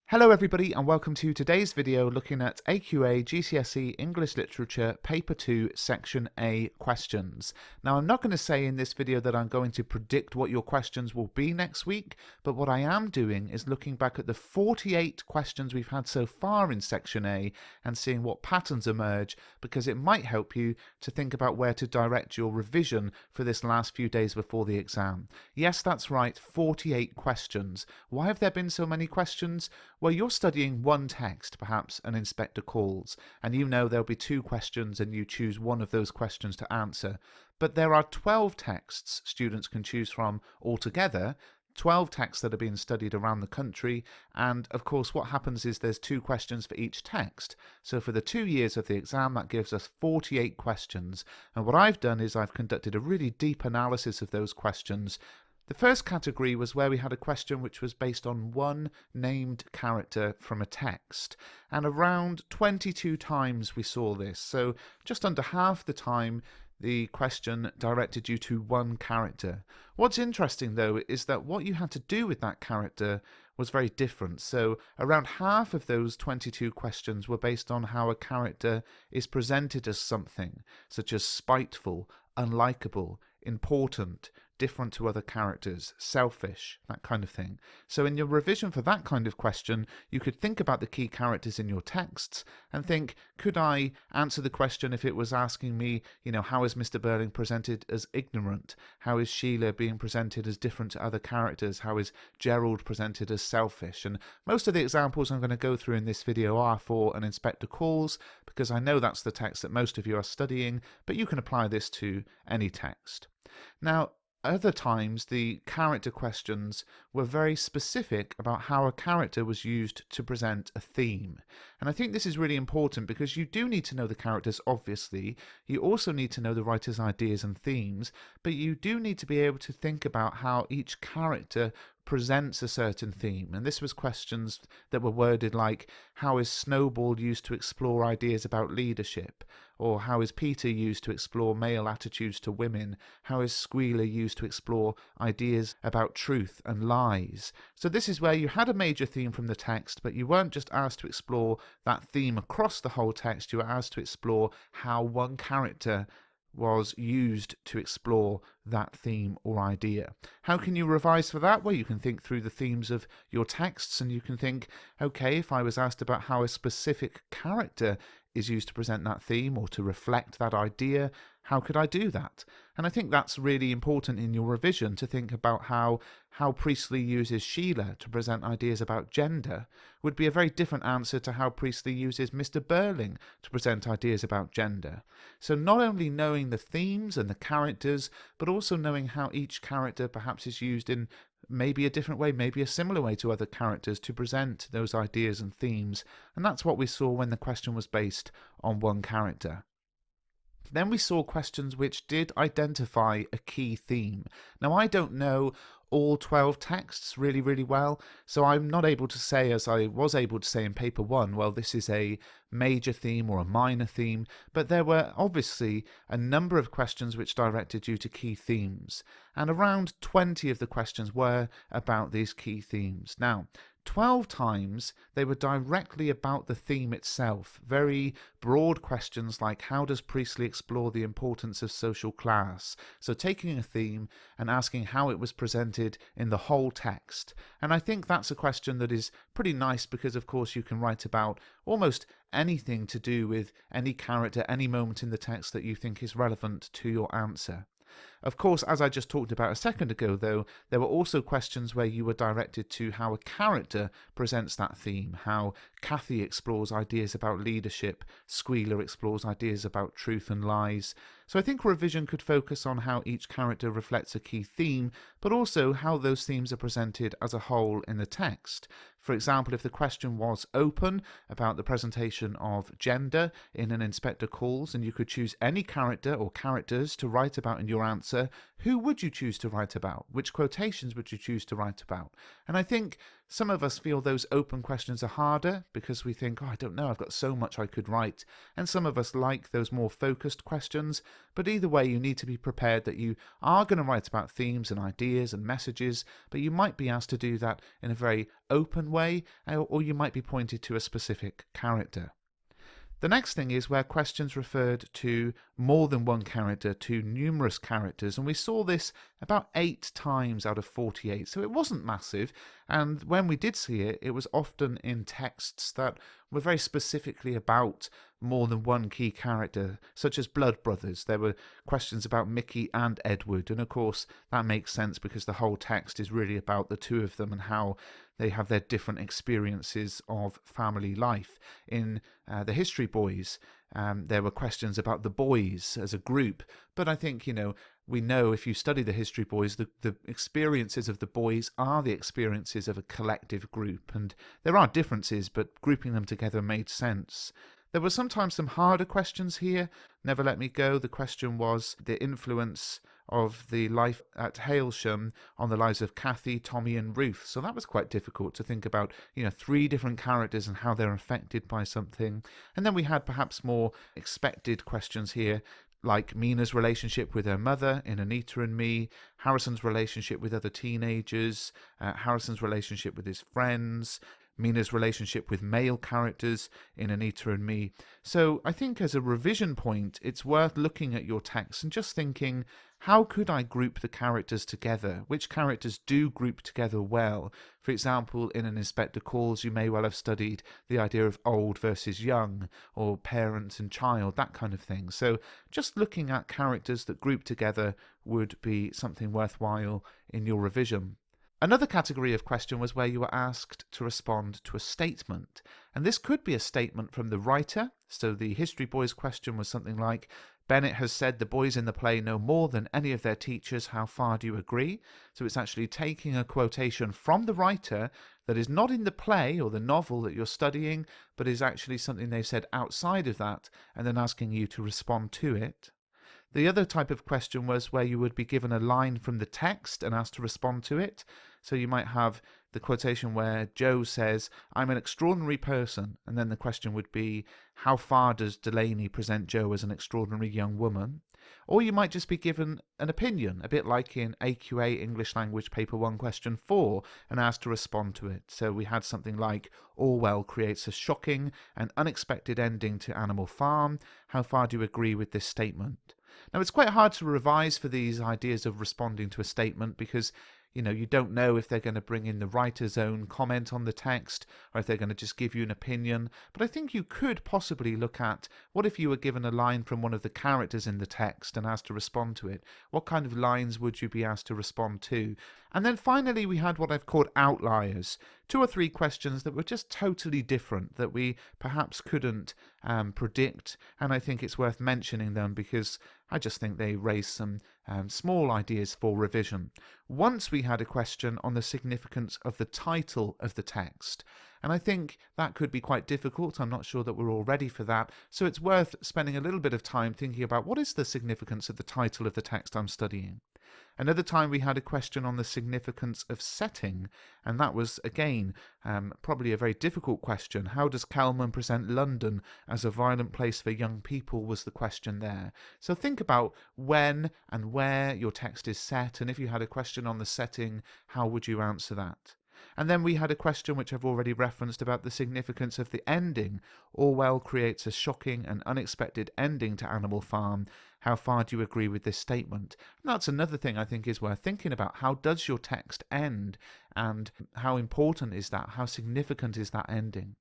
Hello everybody and welcome to today's video looking at AQA GCSE English Literature Paper 2 Section A questions. Now I'm not going to say in this video that I'm going to predict what your questions will be next week, but what I am doing is looking back at the 48 questions we've had so far in Section A and seeing what patterns emerge, because it might help you to think about where to direct your revision for this last few days before the exam. Yes, that's right, 48 questions. Why have there been so many questions? Well, you're studying one text, perhaps an inspector calls, and you know there'll be two questions and you choose one of those questions to answer. But there are 12 texts students can choose from altogether, 12 texts that are being studied around the country, and of course what happens is there's two questions for each text. So for the 2 years of the exam, that gives us 48 questions. And what I've done is I've conducted a really deep analysis of those questions. The first category was where we had a question which was based on one named character from a text, and around 22 times we saw this, so just under half the time the question directed you to one character. What's interesting though is that what you had to do with that character was very different. So around half of those 22 questions were based on how a character is presented as something, such as spiteful, unlikable, important, different to other characters, selfish, that kind of thing. So in your revision for that kind of question, you could think about the key characters in your texts and think, could I answer the question if it was asking me, how is Mr. Burling presented as ignorant? How is Sheila being presented as different to other characters? How is Gerald presented as selfish? And most of the examples I'm going to go through in this video are for an inspector calls, because I know that's the text that most of you are studying, but you can apply this to any text. Now, other times the character questions were very specific about how a character was used to present a theme. And I think this is really important because you do need to know the characters, obviously. You also need to know the writer's ideas and themes, but you do need to be able to think about how each character presents a certain theme. And this was questions that were worded like, how is Snowball used to explore ideas about leadership? Or how is Peter used to explore male attitudes to women? How is Squealer used to explore ideas about truth and lies? So this is where you had a major theme from the text, but you weren't just asked to explore that theme across the whole text, you were asked to explore how one character was used to explore that theme or idea. How can you revise for that? Well, you can think through the themes of your texts and you can think, okay, if I was asked about how a specific character is used to present that theme or to reflect that idea, how could I do that? And I think that's really important in your revision, to think about how Priestley uses Sheila to present ideas about gender would be a very different answer to how Priestley uses Mr. Burling to present ideas about gender. So not only knowing the themes and the characters, but also knowing how each character perhaps is used in maybe a different way, maybe a similar way to other characters to present those ideas and themes. And that's what we saw when the question was based on one character. Then we saw questions which did identify a key theme. Now, I don't know all 12 texts really well, so I'm not able to say, as I was able to say in paper 1, well, this is a major theme or a minor theme, but there were obviously a number of questions which directed you to key themes, and around 20 of the questions were about these key themes. Now, 12 times they were directly about the theme itself, very broad questions like, how does Priestley explore the importance of social class? So taking a theme and asking how it was presented in the whole text. And I think that's a question that is pretty nice because, of course, you can write about almost anything to do with any character, any moment in the text that you think is relevant to your answer. Of course, as I just talked about a second ago, though, there were also questions where you were directed to how a character presents that theme, how Kathy explores ideas about leadership, Squealer explores ideas about truth and lies. So I think revision could focus on how each character reflects a key theme, but also how those themes are presented as a whole in the text. For example, if the question was open about the presentation of gender in an inspector calls, and you could choose any character or characters to write about in your answer, answer, who would you choose to write about? Which quotations would you choose to write about? And I think some of us feel those open questions are harder because we think, oh, I don't know, I've got so much I could write. And some of us like those more focused questions. But either way, you need to be prepared that you are going to write about themes and ideas and messages, but you might be asked to do that in a very open way, or you might be pointed to a specific character. The next thing is where questions referred to more than one character, to numerous characters, and we saw this about 8 times out of 48, so it wasn't massive, and when we did see it, it was often in texts that were very specifically about more than one key character, such as Blood Brothers. There were questions about Mickey and Edward, and of course that makes sense because the whole text is really about the two of them and how they have their different experiences of family life. In the History Boys, there were questions about the boys as a group, but I think, we know if you study the History Boys, the experiences of the boys are the experiences of a collective group, and there are differences, but grouping them together made sense. There were sometimes some harder questions here. Never Let Me Go, the question was the influence of the life at Hailsham on the lives of Kathy, Tommy and Ruth. So that was quite difficult to think about, 3 different characters and how they're affected by something. And then we had perhaps more expected questions here, like Mina's relationship with her mother in Anita and Me, Harrison's relationship with other teenagers, Harrison's relationship with his friends, Mina's relationship with male characters in Anita and Me. So I think as a revision point, it's worth looking at your text and just thinking, how could I group the characters together? Which characters do group together well? For example, in An Inspector Calls, you may well have studied the idea of old versus young, or parent and child, that kind of thing. So just looking at characters that group together would be something worthwhile in your revision. Another category of question was where you were asked to respond to a statement. And this could be a statement from the writer. So the History Boys question was something like, Bennett has said the boys in the play know more than any of their teachers. How far do you agree? So it's actually taking a quotation from the writer that is not in the play or the novel that you're studying, but is actually something they've said outside of that, and then asking you to respond to it. The other type of question was where you would be given a line from the text and asked to respond to it. So you might have the quotation where Joe says, I'm an extraordinary person, and then the question would be, how far does Delaney present Joe as an extraordinary young woman? Or you might just be given an opinion, a bit like in AQA English Language Paper 1 Question 4, and asked to respond to it. So we had something like, Orwell creates a shocking and unexpected ending to Animal Farm. How far do you agree with this statement? Now, it's quite hard to revise for these ideas of responding to a statement because you don't know if they're going to bring in the writer's own comment on the text or if they're going to just give you an opinion. But I think you could possibly look at, what if you were given a line from one of the characters in the text and asked to respond to it? What kind of lines would you be asked to respond to? And then finally, we had what I've called outliers. 2 or 3 questions that were just totally different, that we perhaps couldn't predict. And I think it's worth mentioning them because I just think they raise some small ideas for revision. Once we had a question on the significance of the title of the text. And I think that could be quite difficult. I'm not sure that we're all ready for that. So it's worth spending a little bit of time thinking about what is the significance of the title of the text I'm studying. Another time we had a question on the significance of setting, and that was, again, probably a very difficult question. How does Kelman present London as a violent place for young people was the question there. So think about when and where your text is set, and if you had a question on the setting, how would you answer that? And then we had a question which I've already referenced about the significance of the ending. Orwell creates a shocking and unexpected ending to Animal Farm. How far do you agree with this statement? And that's another thing I think is worth thinking about. How does your text end? And how important is that? How significant is that ending?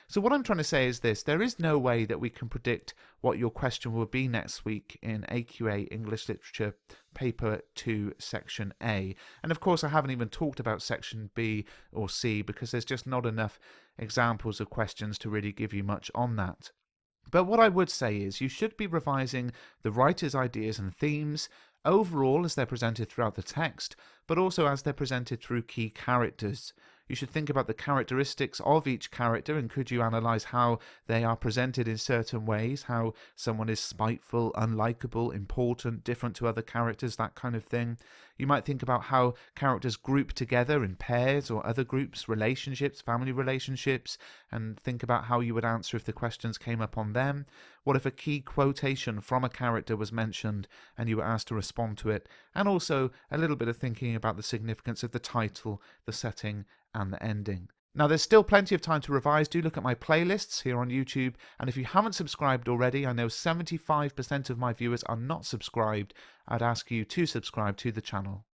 So what I'm trying to say is this: there is no way that we can predict what your question will be next week in AQA English Literature Paper 2 Section A. And of course I haven't even talked about Section B or C because there's just not enough examples of questions to really give you much on that. But what I would say is you should be revising the writer's ideas and themes overall as they're presented throughout the text, but also as they're presented through key characters. You should think about the characteristics of each character, and could you analyze how they are presented in certain ways, how someone is spiteful, unlikable, important, different to other characters, that kind of thing. You might think about how characters group together in pairs or other groups, relationships, family relationships, and think about how you would answer if the questions came up on them. What if a key quotation from a character was mentioned and you were asked to respond to it? And also a little bit of thinking about the significance of the title, the setting, and the ending. Now, there's still plenty of time to revise. Do look at my playlists here on YouTube. And if you haven't subscribed already, I know 75% of my viewers are not subscribed. I'd ask you to subscribe to the channel.